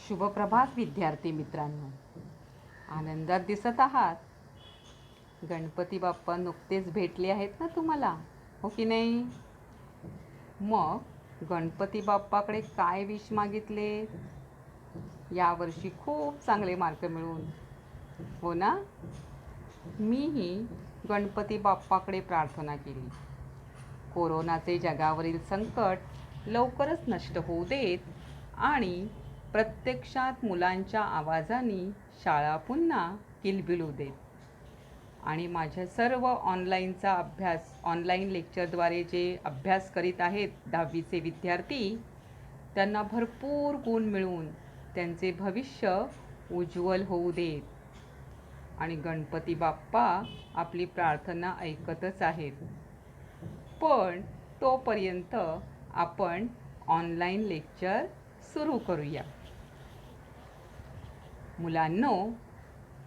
शुभप्रभात विद्यार्थी मित्रांनो. आनंदात दिसत आहात. गणपती बाप्पा नुकतेच भेटले आहेत ना तुम्हाला, हो की नाही? मग गणपती बाप्पाकडे काय विश मागितले? यावर्षी खूप चांगले मार्क मिळवून, हो ना? मीही गणपती बाप्पाकडे प्रार्थना केली. कोरोनाचे जगावरील संकट लवकरच नष्ट होऊ देत आणि प्रत्यक्षात मुलांच्या आवाजाने शाळा पुन्हा किलबिलू देत आणि माझ्या सर्व ऑनलाईन लेक्चरद्वारे जे अभ्यास करीत आहेत 10वीचे विद्यार्थी, त्यांना भरपूर गुण मिळवून त्यांचे भविष्य उज्ज्वल होऊ देत. आणि गणपती बाप्पा आपली प्रार्थना ऐकतच आहेत. पण तोपर्यंत आपण ऑनलाईन लेक्चर सुरू करूया. मुलांनो,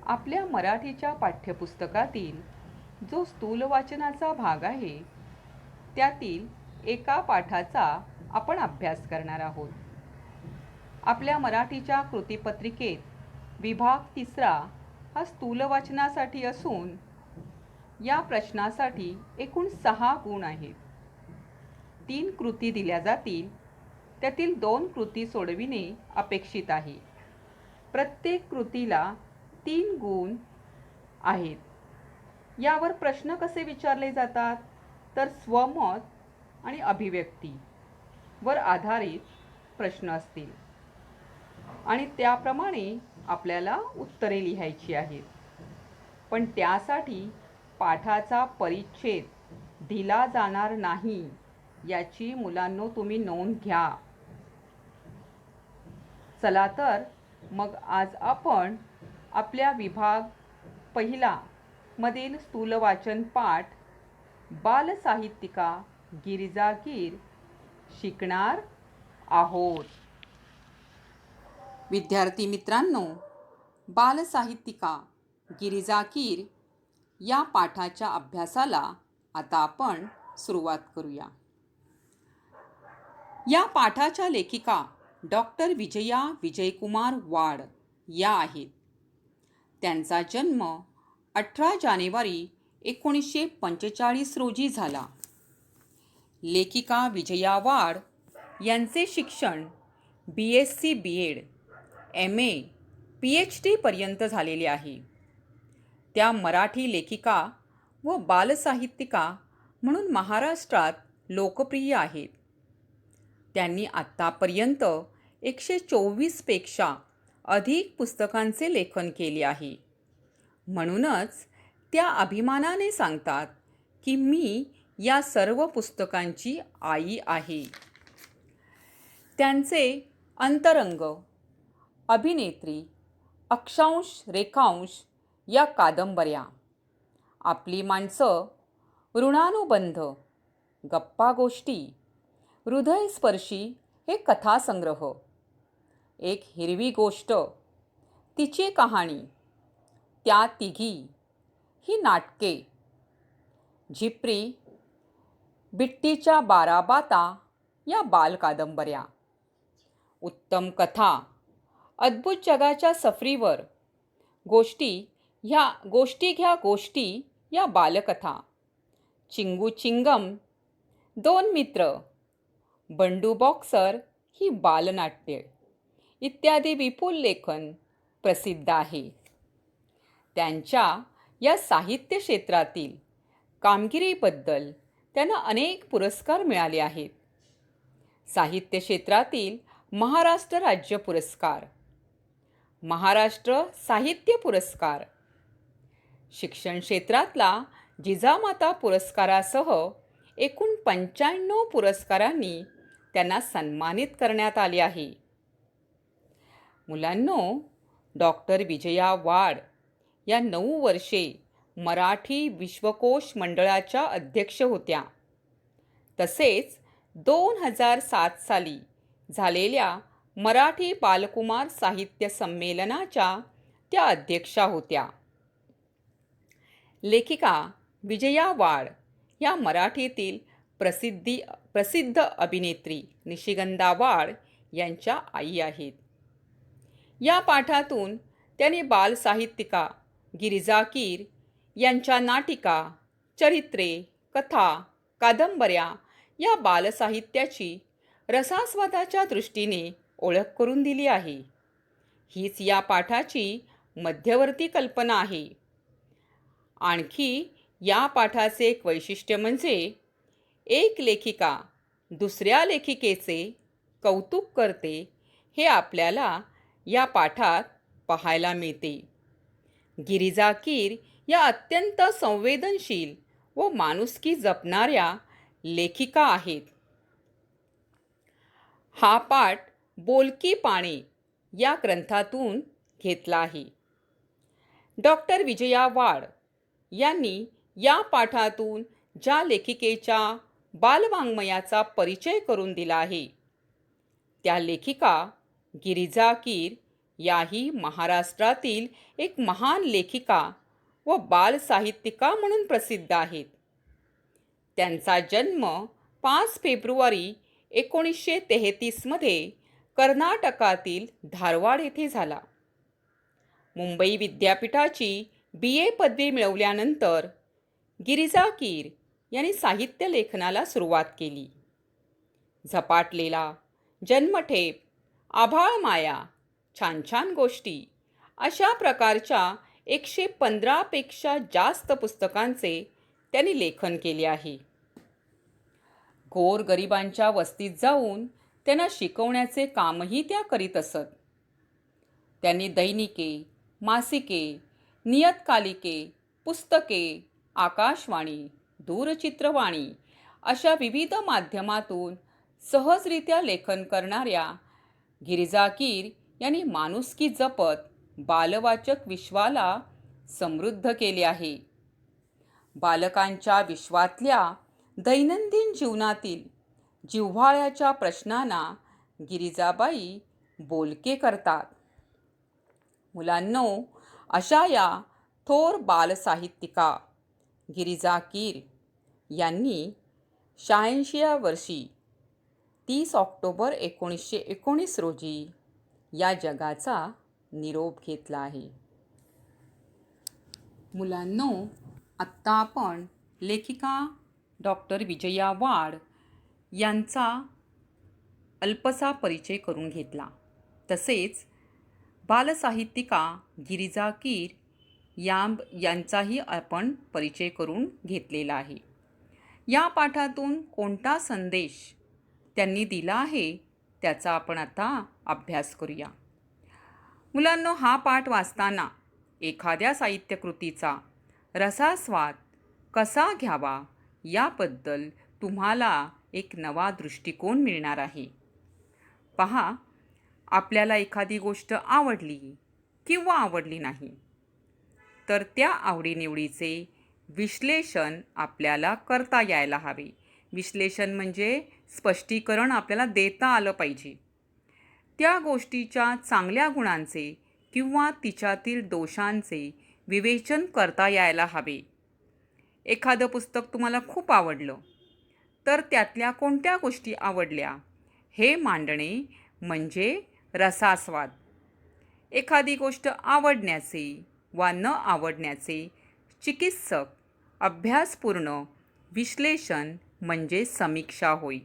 आपल्या मराठीच्या पाठ्यपुस्तकातील जो स्थूल वाचनाचा भाग आहे त्यातील एका पाठाचा आपण अभ्यास करणार आहोत. आपल्या मराठीच्या कृतीपत्रिकेत विभाग 3 हा स्थूल वाचनासाठी असून या प्रश्नासाठी एकूण 6 गुण आहेत. 3 कृती दिल्या जातील, त्यातील 2 कृती सोडविणे अपेक्षित आहे. प्रत्येक कृतीला 3 गुण आहेत. यावर प्रश्न कसे विचारले जातात तर स्वमत आणि अभिव्यक्ती वर आधारित प्रश्न असतील आणि त्याप्रमाणे आपल्याला उत्तरे लिहायची आहेत. पण त्यासाठी पाठाचा परिच्छेद दिला जाणार नाही याची मुलांनो तुम्ही नोंद घ्या. चला तर मग आज आपण आपल्या विभाग 1 मधील स्थूल वाचन पाठ बालसाहित्यिका गिरिजा गीर शिकणार आहोत. विद्यार्थी मित्रांनो, बालसाहित्यिका गिरिजा गीर या पाठाच्या अभ्यासाला आता आपण सुरुवात करूया. या पाठाच्या लेखिका डॉक्टर विजया विजयकुमार वाड या आहेत. त्यांचा जन्म 18 जानेवारी 1945 रोजी झाला. लेखिका विजया वाड यांचे शिक्षण BSc BEd, MA, PhD पर्यंत झालेले आहे. त्या मराठी लेखिका व बालसाहित्यिका म्हणून महाराष्ट्रात लोकप्रिय आहेत. त्यांनी आत्तापर्यंत 124 पेक्षा अधिक पुस्तकांचे लेखन केले आहे. म्हणूनच त्या अभिमानाने सांगतात की मी या सर्व पुस्तकांची आई आहे. त्यांचे अंतरंग, अभिनेत्री, अक्षांश रेखांश या कादंबऱ्या, आपली माणसं, ऋणानुबंध, गप्पा गोष्टी, हृदयस्पर्शी हे कथासंग्रह, एक हिरवी गोष्ट, तिची कहाणी, त्या तिघी ही नाटके, झिपरी, बिट्टीच्या 12 बाता या बालकादंबऱ्या, उत्तम कथा, अद्भुत जगाच्या सफरीवर, गोष्टी घ्या गोष्टी या बालकथा, चिंगू चिंगम, 2 मित्र, बंडू बॉक्सर ही बालनाट्ये इत्यादी विपुल लेखन प्रसिद्ध आहे. त्यांच्या या साहित्य क्षेत्रातील कामगिरीबद्दल त्यांना अनेक पुरस्कार मिळाले आहेत. साहित्य क्षेत्रातील महाराष्ट्र राज्य पुरस्कार, महाराष्ट्र साहित्य पुरस्कार, शिक्षण क्षेत्रातला जिजामाता पुरस्कारासह एकूण 95 पुरस्कारांनी त्यांना सन्मानित करण्यात आले आहे. मुलांनो, डॉक्टर विजया वाड या 9 वर्षे मराठी विश्वकोश मंडळाच्या अध्यक्ष होत्या. तसेच 2007 साली झालेल्या मराठी बालकुमार साहित्य संमेलनाच्या त्या अध्यक्षा होत्या. लेखिका विजया वाड या मराठीतील प्रसिद्ध अभिनेत्री निशिगंधा वाड यांच्या आई आहेत. या पाठातून त्यांनी बालसाहित्यिका गिरिजा कीर यांच्या नाटिका, चरित्रे, कथा, कादंबऱ्या या बालसाहित्याची रसास्वादाच्या दृष्टीने ओळख करून दिली आहे. हीच या पाठाची मध्यवर्ती कल्पना आहे. आणखी या पाठाचे एक वैशिष्ट्य म्हणजे एक लेखिका दुसऱ्या लेखिकेचे कौतुक करते हे आपल्याला या पाठात पाहायला मिळते. गिरिजा कीर या अत्यंत संवेदनशील व माणुसकी जपणाऱ्या लेखिका आहेत. हा पाठ बोलकी पाने या ग्रंथातून घेतला आहे. डॉक्टर विजया वाड यांनी या पाठातून ज्या लेखिकेच्या बालवाङ्मयाचा परिचय करून दिला आहे त्या लेखिका गिरिजा कीर याही महाराष्ट्रातील एक महान लेखिका व बालसाहित्यिका म्हणून प्रसिद्ध आहेत. त्यांचा जन्म 5 फेब्रुवारी 1933 मध्ये कर्नाटकातील धारवाड येथे झाला. मुंबई विद्यापीठाची BA पदवी मिळवल्यानंतर गिरिजा कीर यांनी साहित्य लेखनाला सुरुवात केली. झपाटलेला, जन्मठेप, आभाळ माया, छान छान गोष्टी अशा प्रकारच्या 115 पेक्षा जास्त पुस्तकांचे त्यांनी लेखन केले आहे. गोरगरिबांच्या वस्तीत जाऊन त्यांना शिकवण्याचे कामही त्या करीत असत. त्यांनी दैनिके, मासिके, नियतकालिके, पुस्तके, आकाशवाणी, दूरचित्रवाणी अशा विविध माध्यमातून सहजरित्या लेखन करणाऱ्या गिरिजा कीर यांनी माणुसकी जपत बालवाचक विश्वाला समृद्ध केले आहे. बालकांच्या विश्वातल्या दैनंदिन जीवनातील जिव्हाळ्याच्या प्रश्नांना गिरिजाबाई बोलके करतात. मुलांनो, अशा या थोर बालसाहित्यिका गिरिजा कीर यांनी 86व्या वर्षी 30 ऑक्टोबर 1919 रोजी या जगाचा निरोप घेतला आहे. मुलांनो, आत्ता आपण लेखिका डॉक्टर विजया वाड यांचा अल्पसा परिचय करून घेतला. तसेच बालसाहित्यिका गिरिजा कीर यांचाही आपण परिचय करून घेतलेला आहे. या पाठातून कोणता संदेश त्यांनी दिला आहे त्याचा आपण आता अभ्यास करूया. मुलांनो, हा पाठ वाचताना एखाद्या साहित्यकृतीचा रसास्वाद कसा घ्यावा याबद्दल तुम्हाला एक नवा दृष्टिकोन मिळणार आहे. पहा, आपल्याला एखादी गोष्ट आवडली किंवा आवडली नाही तर त्या आवडीनिवडीचे विश्लेषण आपल्याला करता यायला हवे. विश्लेषण म्हणजे स्पष्टीकरण आपल्याला देता आलं पाहिजे. त्या गोष्टीच्या चांगल्या गुणांचे किंवा तिच्यातील दोषांचे विवेचन करता यायला हवे. एखादं पुस्तक तुम्हाला खूप आवडलं तर त्यातल्या कोणत्या गोष्टी आवडल्या हे मांडणे म्हणजे रसास्वाद. एखादी गोष्ट आवडण्याचे वा न आवडण्याचे चिकित्सक अभ्यासपूर्ण विश्लेषण म्हणजे समीक्षा होय.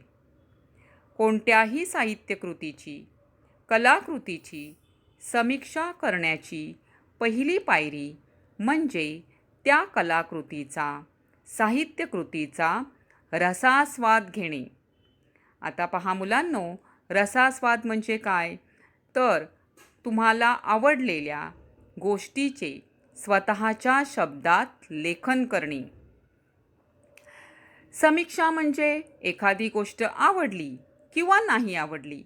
कोणत्याही साहित्यकृतीची, कलाकृतीची समीक्षा करण्याची पहिली पायरी म्हणजे त्या कलाकृतीचा, साहित्यकृतीचा रसास्वाद घेणे. आता पहा मुलांनो, रसास्वाद म्हणजे काय? तर तुम्हाला आवडलेल्या गोष्टीचे स्वतःच्या शब्दात लेखन करणे. समीक्षा म्हणजे एखादी गोष्ट आवडली किंवा नाही आवडली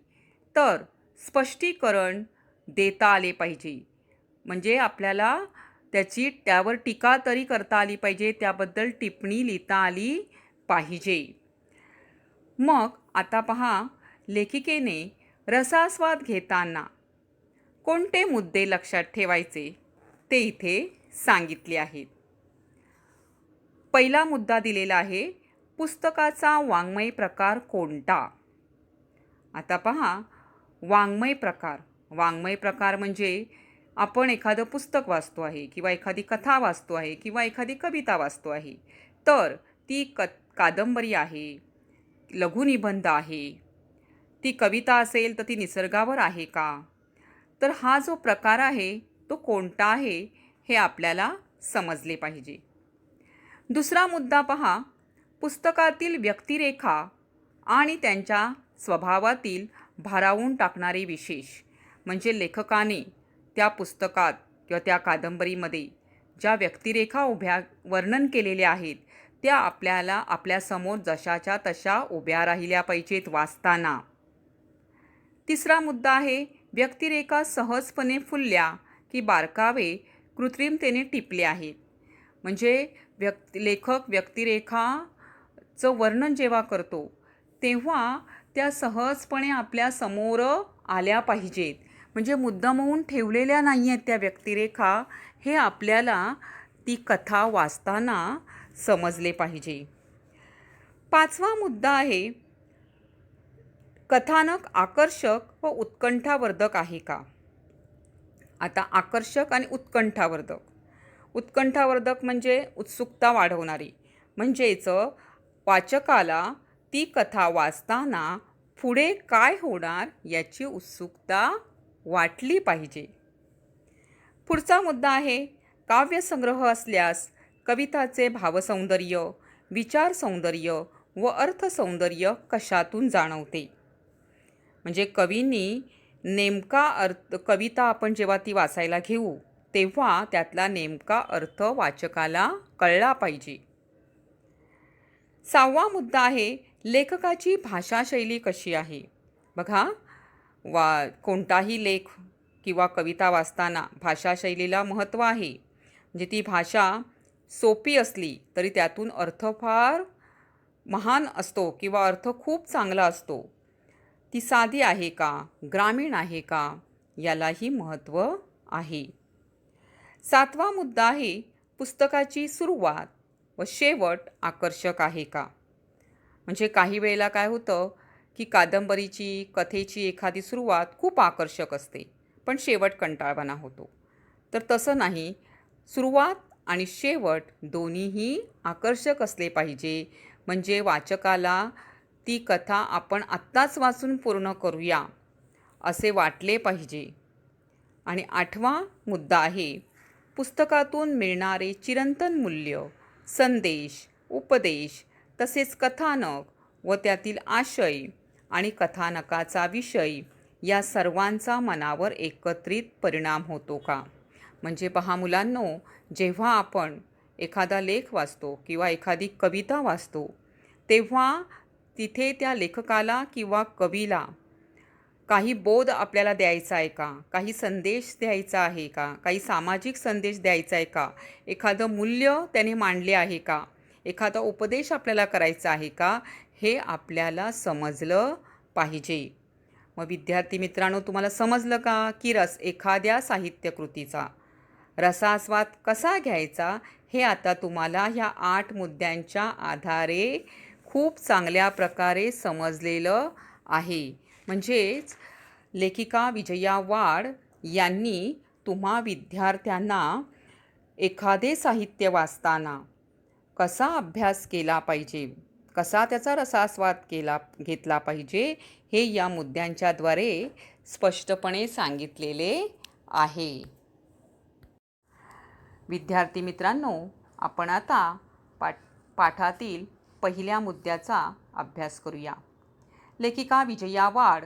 तर स्पष्टीकरण देता आले पाहिजे. म्हणजे आपल्याला त्यावर टीका तरी करता आली पाहिजे, त्याबद्दल टिप्पणी लिहिता आली पाहिजे. मग आता पहा, लेखिकेने रसास्वाद घेताना कोणते मुद्दे लक्षात ठेवायचे ते इथे सांगितले आहेत. पहिला मुद्दा दिलेला आहे, पुस्तकाचा वाङ्मय प्रकार कोणता? आता पहा, वाङ्मय प्रकार वाङ्मय प्रकार म्हणजे आपण एखादं पुस्तक वाचतो आहे किंवा एखादी कथा वाचतो आहे किंवा एखादी कविता वाचतो आहे. तर ती कादंबरी आहे, लघुनिबंध आहे, ती कविता असेल तर ती निसर्गावर आहे का? तर हा जो प्रकार आहे तो कोणता आहे हे आपल्याला समजले पाहिजे. दुसरा मुद्दा पहा, पुस्तकातील व्यक्तिरेखा आणि त्यांच्या स्वभावातील भारावून टाकणारे विशेष. म्हणजे लेखकाने त्या पुस्तकात किंवा त्या कादंबरीमध्ये ज्या व्यक्तिरेखा वर्णन केलेल्या आहेत त्या आपल्याला आपल्यासमोर जशाच्या तशा उभ्या राहिल्या पाहिजेत वाचताना. तिसरा मुद्दा आहे, व्यक्तिरेखा सहजपणे फुलल्या की बारकावे कृत्रिमतेने टिपले आहेत. म्हणजे लेखक व्यक्तिरेखाचं वर्णन जेव्हा करतो तेव्हा त्या सहजपणे आपल्या समोर आल्या पाहिजेत. म्हणजे मुद्दामहून ठेवलेल्या नाही आहेत त्या व्यक्तिरेखा, हे आपल्याला ती कथा वाचताना समजले पाहिजे. पाचवा मुद्दा आहे, कथानक आकर्षक व उत्कंठावर्धक आहे का? आता आकर्षक आणि उत्कंठावर्धक. उत्कंठावर्धक म्हणजे उत्सुकता वाढवणारी, म्हणजेच वाचकाला ती कथा वाचताना पुढे काय होणार याची उत्सुकता वाटली पाहिजे. पुढचा मुद्दा आहे, काव्यसंग्रह असल्यास कविताचे भावसौंदर्य, विचारसौंदर्य व अर्थसौंदर्य कशातून जाणवते? म्हणजे कवींनी नेमका कविता आपण जेव्हा ती वाचायला घेऊ तेव्हा त्यातला नेमका अर्थ वाचकाला कळला पाहिजे. सहावा मुद्दा आहे, लेखकाची भाषाशैली कशी आहे? बघा, कोणताही लेख किंवा कविता वाचताना भाषाशैलीला महत्त्व आहे. म्हणजे ती भाषा सोपी असली तरी त्यातून अर्थ फार महान असतो किंवा अर्थ खूप चांगला असतो. ती साधी आहे का, ग्रामीण आहे का, यालाही महत्त्व आहे. सातवा मुद्दा आहे, पुस्तकाची सुरुवात व शेवट आकर्षक आहे का? म्हणजे काही वेळेला काय होतं की कादंबरीची, कथेची एखादी सुरुवात खूप आकर्षक असते पण शेवट कंटाळवाणा होतो. तर तसं नाही, सुरुवात आणि शेवट दोन्हीही आकर्षक असले पाहिजे. म्हणजे वाचकाला ती कथा आपण आत्ताच वाचून पूर्ण करूया असे वाटले पाहिजे. आणि आठवा मुद्दा आहे, पुस्तकातून मिळणारे चिरंतन मूल्य, संदेश, उपदेश तसेच कथानक व त्यातील आशय आणि कथानकाचा विषय या सर्वांचा मनावर एकत्रित परिणाम होतो का? म्हणजे पहा मुलांनो, जेव्हा आपण एखादा लेख वाचतो किंवा एखादी कविता वाचतो तेव्हा तिथे त्या लेखकाला किंवा कवीला काही बोध आपल्याला द्यायचा आहे का, काही संदेश द्यायचा आहे का, काही सामाजिक संदेश द्यायचा आहे का, एखादं मूल्य त्याने मांडले आहे का, एखादा उपदेश आपल्याला करायचा आहे का, हे आपल्याला समजलं पाहिजे. मग विद्यार्थी मित्रांनो, तुम्हाला समजलं का की एखाद्या साहित्यकृतीचा रसास्वाद कसा घ्यायचा हे आता तुम्हाला ह्या 8 मुद्द्यांच्या आधारे खूप चांगल्या प्रकारे समजलेलं आहे. म्हणजेच लेखिका विजया वाड यांनी तुम्हा विद्यार्थ्यांना एखादे साहित्य वाचताना कसा अभ्यास केला पाहिजे, कसा त्याचा रसास्वाद घेतला पाहिजे हे या मुद्द्यांच्याद्वारे स्पष्टपणे सांगितलेले आहे. विद्यार्थी मित्रांनो, आपण आता पाठातील पहिल्या मुद्द्याचा अभ्यास करूया. लेखिका विजया वाड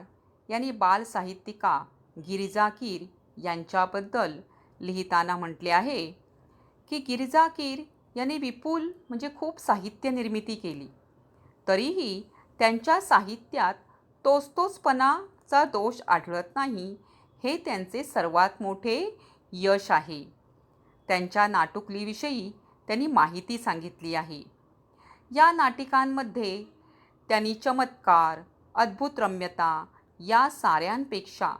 यांनी बालसाहित्यिका गिरिजा कीर यांच्याबद्दल लिहिताना म्हटले आहे की गिरिजा कीर यांनी विपुल म्हणजे खूप साहित्य निर्मिती केली, तरीही त्यांच्या साहित्यात तोचपणाचा दोष आढळत नाही, हे त्यांचे सर्वात मोठे यश आहे. त्यांच्या नाटुकलीविषयी त्यांनी माहिती सांगितली आहे. या नाटिकांमध्ये त्यांनी चमत्कार, अद्भुत रम्यता या साऱ्यांपेक्षा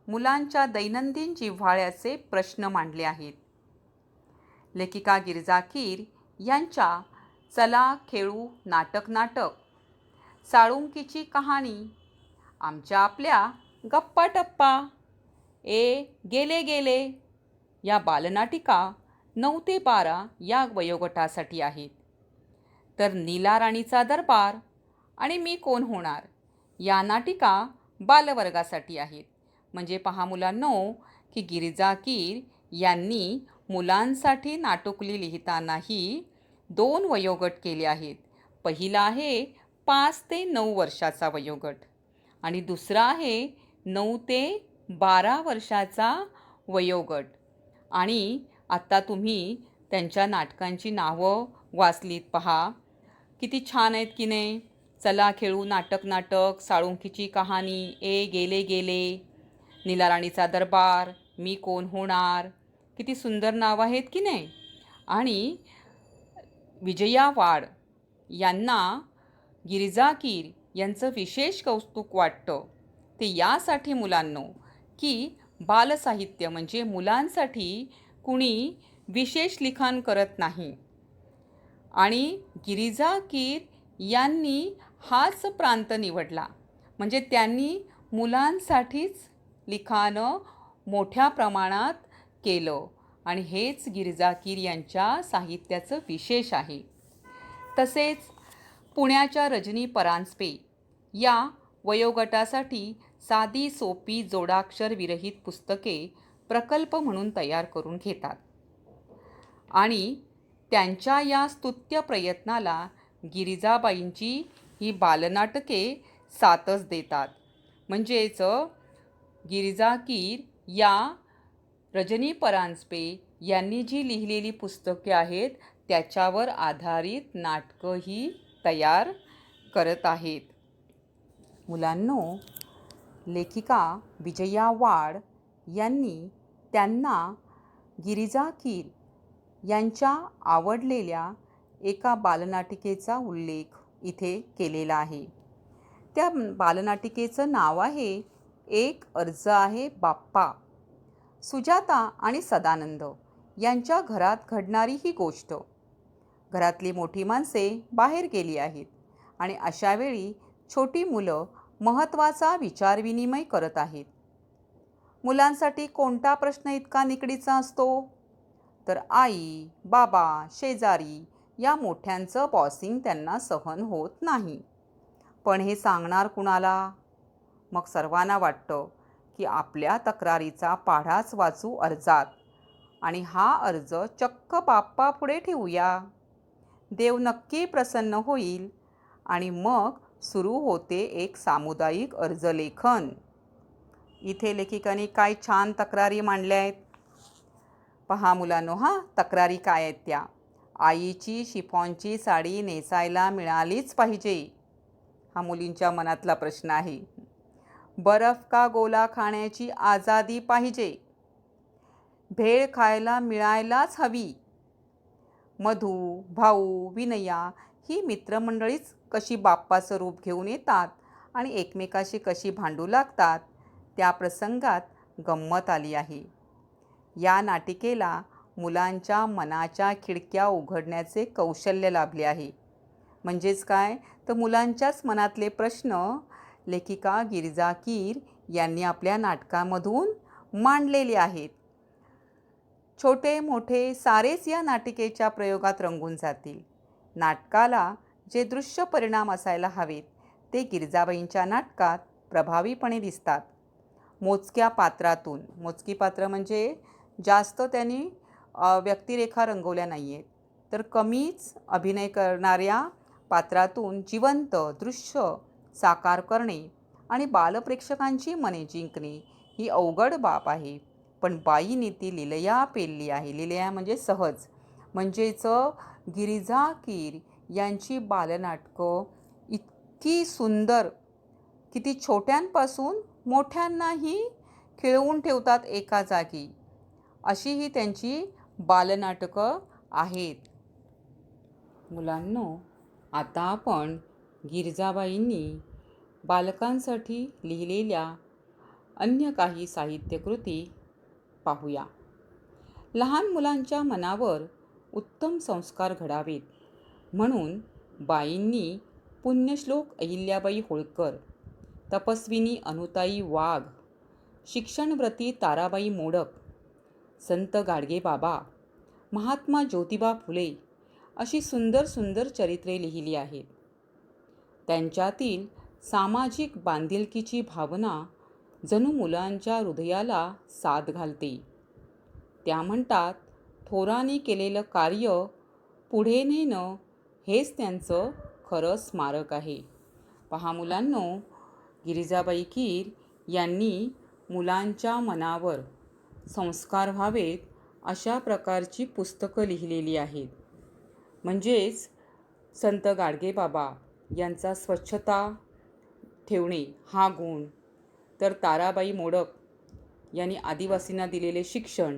मुलांच्या दैनंदिन जिव्हाळ्याचे प्रश्न मांडले आहेत. लेखिका गिरिजा कीर यांच्या चला खेळू नाटक, साळुंकीची कहाणी, आमच्या आपल्या गप्पा टप्पा, ए गेले गेले या बालनाटिका 9 ते 12 या वयोगटासाठी आहेत. तर नीला राणीचा दरबार आणि मी कोण होणार या नाटिका बालवर्गासाठी आहेत. म्हणजे पहा मुलांनो, की गिरिजा कीर यांनी मुलांसाठी नाटुकली लिहितानाही 2 वयोगट केले आहेत. पहिला आहे 5 ते 9 वर्षाचा वयोगट आणि दुसरा आहे 9 ते 12 वर्षाचा वयोगट. आणि आत्ता तुम्ही त्यांच्या नाटकांची नावं वाचलीत पहा, किती छान आहेत की नाही. चला खेळू नाटक नाटक, साळुंखीची कहाणी, ए गेले गेले, नीलाराणीचा दरबार, मी कोण होणार, किती सुंदर नावं आहेत की नाही. आणि विजया वाड यांना गिरिजा कीर यांचं विशेष कौतुक वाटतं ते यासाठी मुलांनो, की बालसाहित्य म्हणजे मुलांसाठी कुणी विशेष लिखाण करत नाही आणि गिरिजा कीर यांनी हाच प्रांत निवडला. म्हणजे त्यांनी मुलांसाठीच लिखाणं मोठ्या प्रमाणात केलं आणि हेच गिरिजा कीर यांच्या साहित्याचं विशेष आहे. तसेच पुण्याच्या रजनी परांजपे या वयोगटासाठी साधी सोपी जोडाक्षर विरहित पुस्तके प्रकल्प म्हणून तयार करून घेतात आणि त्यांच्या या स्तुत्य प्रयत्नाला गिरिजाबाईंची ही बालनाटके साथच देतात. म्हणजेच गिरिजा कीर या रजनी परांजपे यांनी जी लिहिलेली पुस्तके आहेत त्याच्यावर आधारित नाटकंही तयार करत आहेत. मुलांनो, लेखिका विजया वाड यांनी त्यांना गिरिजा कीर यांच्या आवडलेल्या एका बालनाटिकेचा उल्लेख इथे केलेला आहे. त्या बालनाटिकेचं नाव आहे एक अर्ज आहे बाप्पा. सुजाता आणि सदानंद यांच्या घरात घडणारी ही गोष्ट. घरातली मोठी माणसे बाहेर गेली आहेत आणि अशा वेळी छोटी मुलं महत्त्वाचा विचारविनिमय करत आहेत. मुलांसाठी कोणता प्रश्न इतका निकडीचा असतो? तर आई, बाबा, शेजारी या मोठ्यांचं बॉसिंग त्यांना सहन होत नाही. पण हे सांगणार कुणाला? मग सर्वांना वाटतं की आपल्या तक्रारीचा पाढाच वाचू अर्जात आणि हा अर्ज चक्क बाप्पापुढे ठेवूया. देव नक्की प्रसन्न होईल आणि मग सुरू होते एक सामुदायिक अर्जलेखन. इथे लेखिकांनी काय छान तक्रारी मांडल्या आहेत पहा मुलांनो. तक्रारी काय आहेत त्या? आईची शिफॉनची साडी नेसायला मिळालीच पाहिजे, हा मुलींच्या मनातला प्रश्न आहे. बर्फ का गोला खाण्याची आजादी पाहिजे, भेळ खायला मिळायलाच हवी. मधू, भाऊ, विनया ही मित्रमंडळीच कशी बाप्पाचं रूप घेऊन येतात आणि एकमेकाशी कशी भांडू लागतात त्या प्रसंगात गंमत आली आहे. या नाटिकेला मुलांच्या मनाच्या खिडक्या उघडण्याचे कौशल्य लाभले आहे. म्हणजेच काय, तर मुलांच्याच मनातले प्रश्न लेखिका गिरिजा कीर यांनी आपल्या नाटकामधून मांडलेले आहेत. छोटे मोठे सारेच या नाटिकेच्या प्रयोगात रंगून जातील. नाटकाला जे दृश्य परिणाम असायला हवेत ते गिरिजाबाईंच्या नाटकात प्रभावीपणे दिसतात. मोजक्या पात्रातून, मोजकी पात्र म्हणजे जास्त त्यांनी व्यक्तिरेखा रंगवल्या नाही आहेत, तर कमीच अभिनय करणाऱ्या पात्रातून जिवंत दृश्य साकार करणे आणि बालप्रेक्षकांची मने जिंकणे ही अवघड बाब आहे. पण बाईंनी ती लीलया पेलली आहे. लीलया म्हणजे सहज. म्हणजेच गिरिजा कीर यांची बालनाटकं इतकी सुंदर, किती छोट्यांपासून मोठ्यांनाही खिळवून ठेवतात एका जागी, अशी ही त्यांची बालनाटकं आहेत. मुलांनो, आता आपण गिरिजाबाईंनी बालकांसाठी लिहिलेल्या अन्य काही साहित्यकृती पाहूया. लहान मुलांच्या मनावर उत्तम संस्कार घडावेत म्हणून बाईंनी पुण्यश्लोक अहिल्याबाई होळकर, तपस्विनी अनुताई वाघ, शिक्षणव्रती ताराबाई मोडक, संत गाडगेबाबा, महात्मा ज्योतिबा फुले अशी सुंदर सुंदर चरित्रे लिहिली आहेत. त्यांच्यातील सामाजिक बांधिलकीची भावना जणू मुलांच्या हृदयाला साद घालते. त्या म्हणतात, थोरांनी केलेलं कार्य पुढे नेणं हेच त्यांचं खरं स्मारक आहे. पहा मुलांनो, गिरिजाबाई कीर यांनी मुलांच्या मनावर संस्कार व्हावेत अशा प्रकारची पुस्तकं लिहिलेली आहेत. म्हणजेच संत गाडगेबाबा यांचा स्वच्छता ठेवणे हा गुण, तर ताराबाई मोडक यांनी आदिवासींना दिलेले शिक्षण,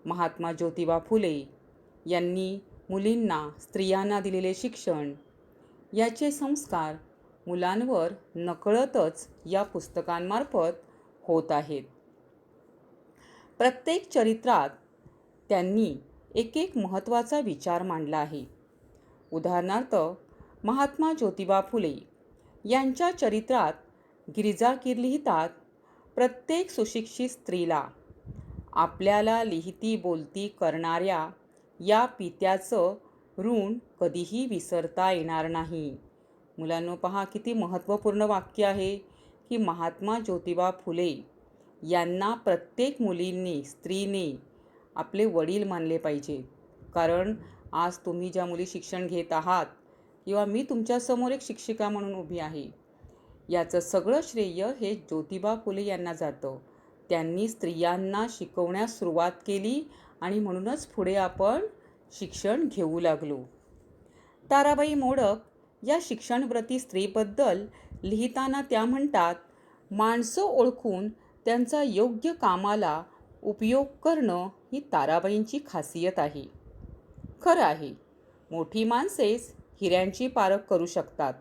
महात्मा ज्योतिबा फुले यांनी मुलींना, स्त्रियांना दिलेले शिक्षण, याचे संस्कार मुलांवर नकळतच या पुस्तकांमार्फत होत आहेत. प्रत्येक चरित्रात त्यांनी एक एक महत्त्वाचा विचार मांडला आहे. उदाहरणार्थ, महात्मा ज्योतिबा फुले यांच्या चरित्रात गिरिजा कीर लिहितात, प्रत्येक सुशिक्षित स्त्रीला आपल्याला लिहिती बोलती करणाऱ्या या पित्याचं ऋण कधीही विसरता येणार नाही. मुलांनो, पहा किती महत्त्वपूर्ण वाक्य आहे की महात्मा ज्योतिबा फुले यांना प्रत्येक मुलींनी, स्त्रीने आपले वडील मानले पाहिजे. कारण आज तुम्ही ज्या मुली शिक्षण घेत आहात किंवा मी तुमच्यासमोर एक शिक्षिका म्हणून उभी आहे, याचं सगळं श्रेय हे ज्योतिबा फुले यांना जातं. त्यांनी स्त्रियांना शिकवण्यास सुरुवात केली आणि म्हणूनच पुढे आपण शिक्षण घेऊ लागलो. ताराबाई मोडक या शिक्षणव्रती स्त्रीबद्दल लिहिताना त्या म्हणतात, माणसं ओळखून त्यांचा योग्य कामाला उपयोग करणं ही ताराबाईंची खासियत आहे. खरं आहे, मोठी माणसेच हिऱ्यांची पारख करू शकतात.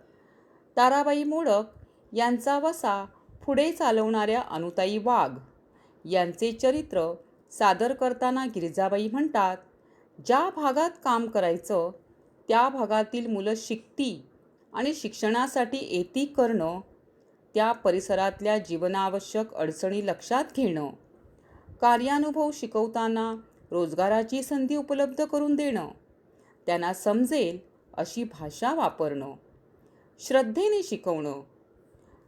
ताराबाई मोडक यांचा वसा पुढे चालवणाऱ्या अनुताई वाघ यांचे चरित्र सादर करताना गिरिजाबाई म्हणतात, ज्या भागात काम करायचं त्या भागातील मुलं शिकती आणि शिक्षणासाठी येती करणं, त्या परिसरातल्या जीवनावश्यक अडचणी लक्षात घेणं, कार्यानुभव शिकवताना रोजगाराची संधी उपलब्ध करून देणं, त्यांना समजेल अशी भाषा वापरणं, श्रद्धेने शिकवणं,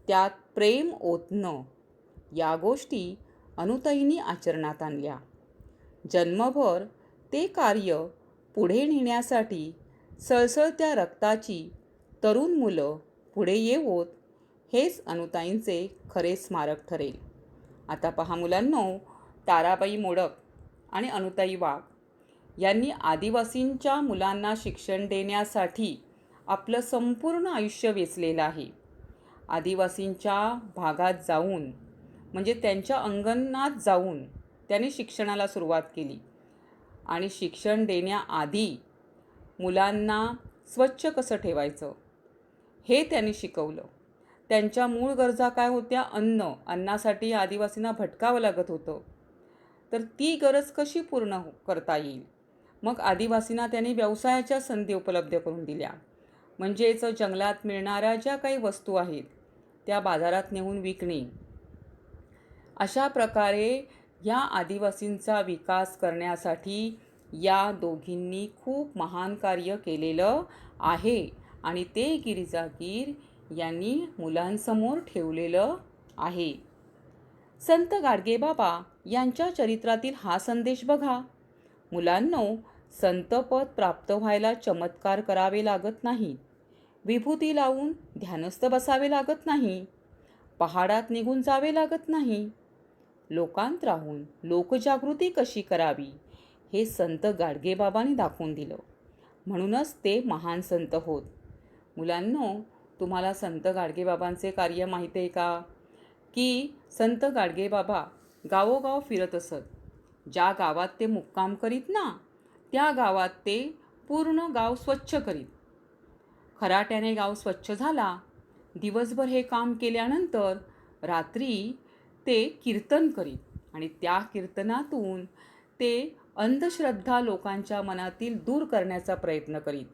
त्यात प्रेम ओतणं, या गोष्टी अनुताईंनी आचरणात आणल्या. जन्मभर ते कार्य पुढे नेण्यासाठी सळसळत्या रक्ताची तरुण मुलं पुढे येवोत, हेच अनुताईंचे खरे स्मारक ठरेल. आता पहा मुलांनो, ताराबाई मोडक आणि अनुताई वाघ यांनी आदिवासींच्या मुलांना शिक्षण देण्यासाठी आपलं संपूर्ण आयुष्य वेचलेलं आहे. आदिवासींच्या भागात जाऊन, म्हणजे त्यांच्या अंगणात जाऊन त्यांनी शिक्षणाला सुरुवात केली आणि शिक्षण देण्याआधी मुलांना स्वच्छ कसं ठेवायचं हे त्यांनी शिकवलं. त्यांच्या मूळ गरजा काय होत्या? अन्नासाठी आदिवासींना भटकावं लागत होतं. तर ती गरज कशी पूर्ण करता येईल? मग आदिवासींना त्यांनी व्यवसायाच्या संधी उपलब्ध करून दिल्या. म्हणजेच जंगलात मिळणाऱ्या ज्या काही वस्तू आहेत त्या बाजारात नेऊन विकणे. अशा प्रकारे या आदिवासींचा विकास करण्यासाठी या दोघींनी खूप महान कार्य केलेलं आहे आणि ते गिरिजा कीर यांनी मुलांसमोर ठेवलेलं आहे. संत गाडगेबाबा यांच्या चरित्रातील हा संदेश बघा. मुलांनो, संतपद प्राप्त व्हायला चमत्कार करावे लागत नाही, विभूती लावून ध्यानस्थ बसावे लागत नाही, पहाडात निघून जावे लागत नाही. लोकांत राहून लोकजागृती कशी करावी हे संत गाडगेबाबांनी दाखवून दिलं. म्हणूनच ते महान संत होत. मुलांनो, तुम्हाला संत गाडगेबाबांचे कार्य माहीत आहे का? की संत गाडगेबाबा गावोगाव फिरत असत. ज्या गावात ते मुक्काम करीत ना, त्या गावात ते पूर्ण गाव स्वच्छ करीत. खराट्याने गाव स्वच्छ झाला, दिवसभर हे काम केल्यानंतर रात्री ते कीर्तन करीत आणि त्या कीर्तनातून ते अंधश्रद्धा लोकांच्या मनातील दूर करण्याचा प्रयत्न करीत.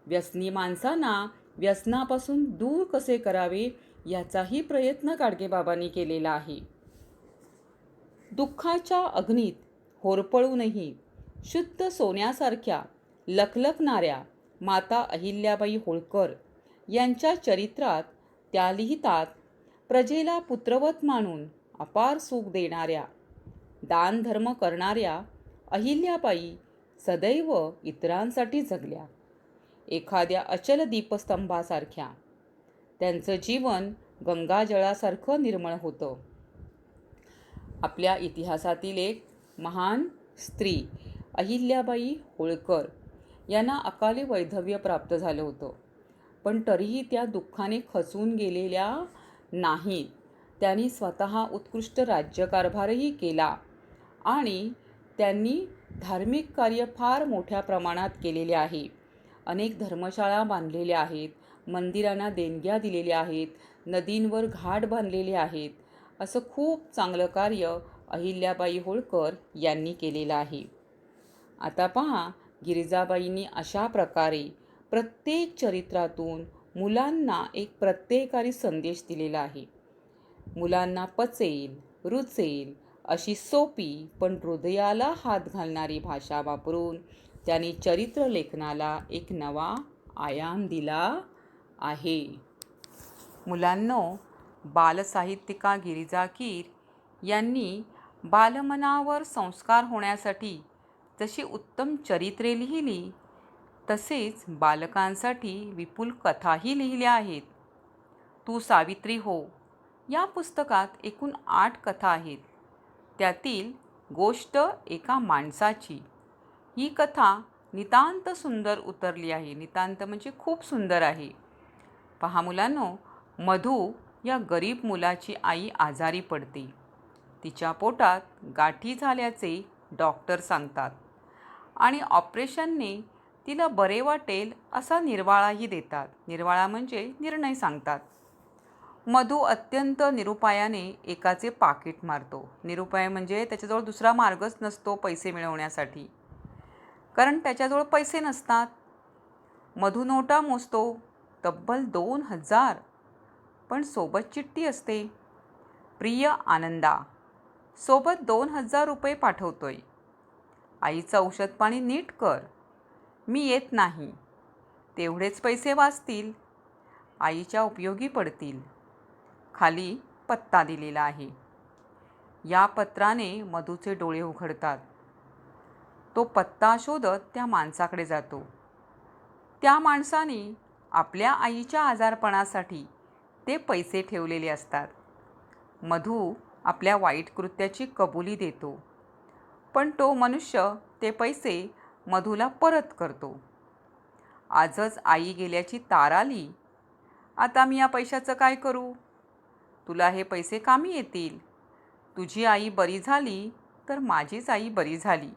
व्यसनी माणसांना व्यसनापासून दूर कसे करावे याचाही प्रयत्न गाडगेबाबांनी केलेला आहे. दुःखाच्या अग्नीत होरपळूनही शुद्ध सोन्यासारख्या लखलखणाऱ्या माता अहिल्याबाई होळकर यांच्या चरित्रात त्या लिहितात, प्रजेला पुत्रवत मानून अपार सुख देणाऱ्या, दानधर्म करणाऱ्या अहिल्याबाई सदैव इतरांसाठी जगल्या, एखाद्या अचल दीपस्तंभासारख्या. त्यांचं जीवन गंगाजळासारखं निर्मळ होतं. आपल्या इतिहासातील एक महान स्त्री अहिल्याबाई होळकर यांना अकाली वैधव्य प्राप्त झालं होतं, पण तरीही त्या दुःखाने खचून गेलेल्या नाहीत. त्यांनी स्वतः उत्कृष्ट राज्यकारभारही केला आणि त्यांनी धार्मिक कार्य फार मोठ्या प्रमाणात केलेले आहे. अनेक धर्मशाळा बांधलेल्या आहेत, मंदिरांना देणग्या दिलेल्या आहेत, नदींवर घाट बांधलेले आहेत. असं खूप चांगलं कार्य अहिल्याबाई होळकर यांनी केलेलं आहे. आता पहा, गिरिजाबाईंनी अशा प्रकारे प्रत्येक चरित्रातून मुलांना एक प्रत्येकारी संदेश दिलेला आहे. मुलांना पचेल, रुचेल अशी सोपी पण हृदयाला हात घालणारी भाषा वापरून त्यांनी चरित्र लेखनाला एक नवा आयाम दिला आहे. मुलांनो, बालसाहित्यिका गिरिजा कीर यांनी बालमनावर संस्कार होण्यासाठी जशी उत्तम चरित्रे लिहिली, तसेच बालकांसाठी विपुल कथाही लिहिल्या आहेत. तू सावित्री हो या पुस्तकात एकूण 8 कथा आहेत. त्यातील गोष्ट एका माणसाची ही कथा नितांत सुंदर उतरली आहे. नितांत म्हणजे खूप सुंदर आहे. पहा मुलांनो, मधू या गरीब मुलाची आई आजारी पडते. तिच्या पोटात गाठी झाल्याचे डॉक्टर सांगतात आणि ऑपरेशनने तिला बरे वाटेल असा निर्वाळाही देतात. निर्वाळा म्हणजे निर्णय सांगतात. मधू अत्यंत निरुपायाने एकाचे पाकीट मारतो. निरुपाय म्हणजे त्याच्याजवळ दुसरा मार्गच नसतो पैसे मिळवण्यासाठी, कारण त्याच्याजवळ पैसे नसतात. मधू नोटा मोजतो, तब्बल 2000, पण सोबत चिठ्ठी असते. प्रिय आनंदा, सोबत 2000 रुपये पाठवतोय. आईचं औषध पाणी नीट कर, मी येत नाही. तेवढेच पैसे वाचतील, आईच्या उपयोगी पडतील. खाली पत्ता दिलेला आहे. या पत्राने मधूचे डोळे उघडतात. तो पत्ता शोधत त्या माणसाकडे जातो. त्या माणसाने आपल्या आईच्या आजारपणासाठी ते पैसे ठेवलेले असतात. मधू आपल्या वाईट कृत्याची कबुली देतो, पण तो मनुष्य ते पैसे मधूला परत करतो. आजच आई गेल्याची तार आली. आता मी या पैशाचं काय करू? तुला हे पैसे कामी येतील. तुझी आई बरी झाली तर माझीच आई बरी झाली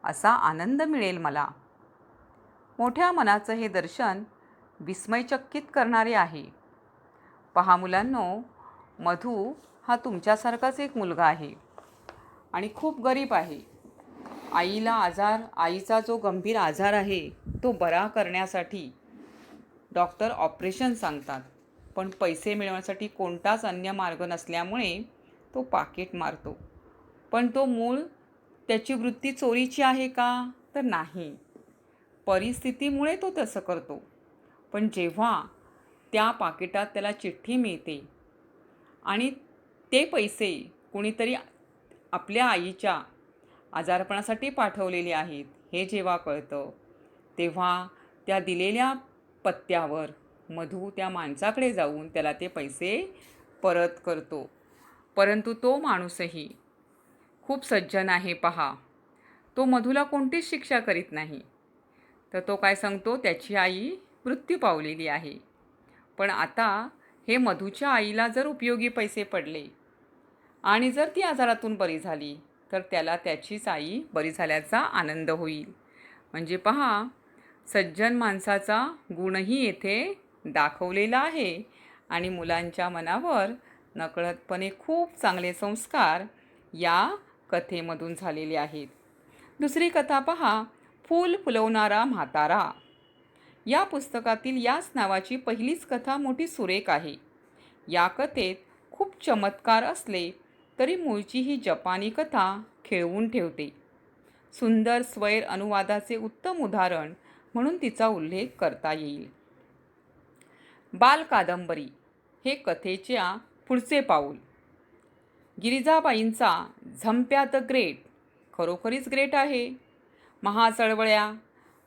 असा आनंद मिळेल मला. मोठ्या मनाचं हे दर्शन विस्मयचकित करणारे आहे. पहा मुलांनो, मधू हा तुमच्यासारखाच एक मुलगा आहे आणि खूप गरीब आहे. आईचा जो गंभीर आजार आहे तो बरा करण्यासाठी डॉक्टर ऑपरेशन सांगतात, पण पैसे मिळवण्यासाठी कोणताच अन्य मार्ग नसल्यामुळे तो पाकीट मारतो. पण तो मूळ त्याची वृत्ती चोरीची आहे का? तर नाही. परिस्थितीमुळे तो तसं करतो. पण जेव्हा त्या पाकिटात त्याला चिठ्ठी मिळते आणि ते पैसे कुणीतरी आपल्या आईच्या आजारपणासाठी पाठवलेले आहेत हे जेव्हा कळतं, तेव्हा त्या दिलेल्या पत्त्यावर मधू त्या माणसाकडे जाऊन त्याला ते पैसे परत करतो. परंतु तो माणूसही खूप सज्जन आहे. पहा, तो मधूला कोणतीच शिक्षा करीत नाही. तर तो काय सांगतो, त्याची आई मृत्यू पावलेली आहे, पण आता हे मधूच्या आईला जर उपयोगी पैसे पडले आणि जर ती आजारातून बरी झाली तर त्याला त्याचीच आई बरी झाल्याचा आनंद होईल. म्हणजे पहा, सज्जन माणसाचा गुणही येथे दाखवलेला आहे आणि मुलांच्या मनावर नकळतपणे खूप चांगले संस्कार या कथेमधून झालेले आहेत. दुसरी कथा पहा, फूल फुलवणारा म्हातारा. या पुस्तकातील याच नावाची पहिलीच कथा मोठी सुरेख आहे. या कथेत खूप चमत्कार असले तरी मूळची ही जपानी कथा खेळवून ठेवते. सुंदर स्वैर अनुवादाचे उत्तम उदाहरण म्हणून तिचा उल्लेख करता येईल. बाल कादंबरी हे कथेच्या पुढचे पाऊल. गिरिजाबाईंचा झंप्या द ग्रेट खरोखरीच ग्रेट आहे. महाचळवळ्या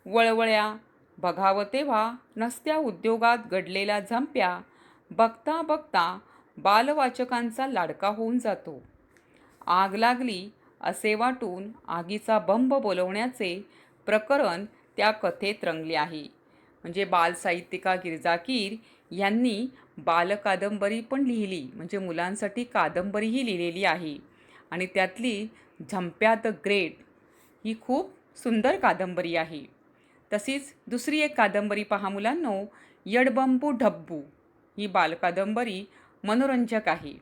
वळवळ्या बघावं तेव्हा नसत्या उद्योगात घडलेला झंप्या बघता बघता बालवाचकांचा लाडका होऊन जातो. आग लागली असे वाटून आगीचा बंब बोलवण्याचे प्रकरण त्या कथेत रंगले आहे. म्हणजे बालसाहित्यिका गिरिजा कीर यांनी बालकादंबरी पण लिहिली, म्हणजे मुलांसाठी कादंबरीही लिहिलेली आहे. आणि त्यातली झंप्या द ग्रेट ही खूप सुंदर कादंबरी आहे. तशीच दुसरी एक कादंबरी पहा मुलांनो, यडबंबू ढब्बू ही बालकादंबरी मनोरंजक आहे.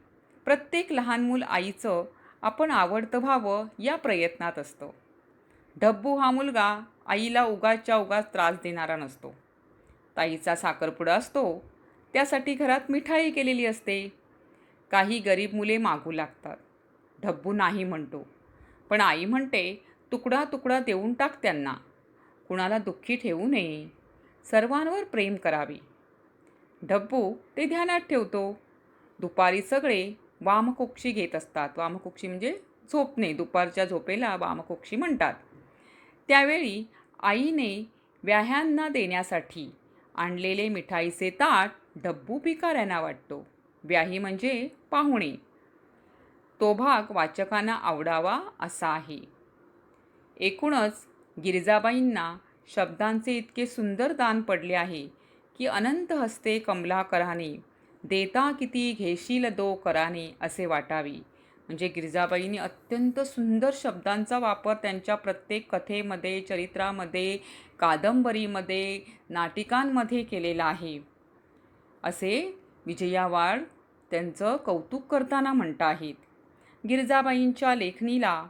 प्रत्येक लहान मूल आईचं आपण आवडतं व्हावं या प्रयत्नात असतं. ढब्बू हा मुलगा आईला उगाचच्या उगाच त्रास देणारा नसतो. ताईचा साखरपुडा असतो, त्यासाठी घरात मिठाई केलेली असते. काही गरीब मुले मागू लागतात. ढब्बू नाही म्हणतो, पण आई म्हणते तुकडा तुकडा देऊन टाक त्यांना. कुणाला दुःखी ठेवू नये, सर्वांवर प्रेम करावे. ढब्बू ते ध्यानात ठेवतो. दुपारी सगळे वामकुक्षी घेत असतात. वामकुक्षी म्हणजे झोपणे, दुपारच्या झोपेला वामकुक्षी म्हणतात. त्यावेळी आईने व्याह्यांना देण्यासाठी आणलेले मिठाईचे ताट ढब्बू भिकाऱ्यांना वाटतो. व्याही म्हणजे पाहुणे. तो भाग वाचकांना आवडावा असा आहे. एकूणच गिरिजाबाईंना शब्दांचे इतके सुंदर दान पडले आहे की अनंत हस्ते कमलाकराने देता किती घेशील दो कराने असे वाटावे. म्हणजे गिरिजाबाईंनी अत्यंत सुंदर शब्दांचा वापर त्यांच्या प्रत्येक कथेमध्ये, चरित्रामध्ये, कादंबरीमध्ये, नाटिकांमध्ये केलेला आहे असे विजया वाड त्यांचं कौतुक करताना म्हणत आहेत. गिरिजाबाईंच्या लेखणीला,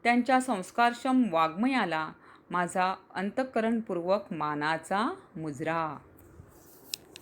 त्यांच्या संस्कारक्षम वाङ्मयाला माझा अंतःकरणपूर्वक मानाचा मुजरा.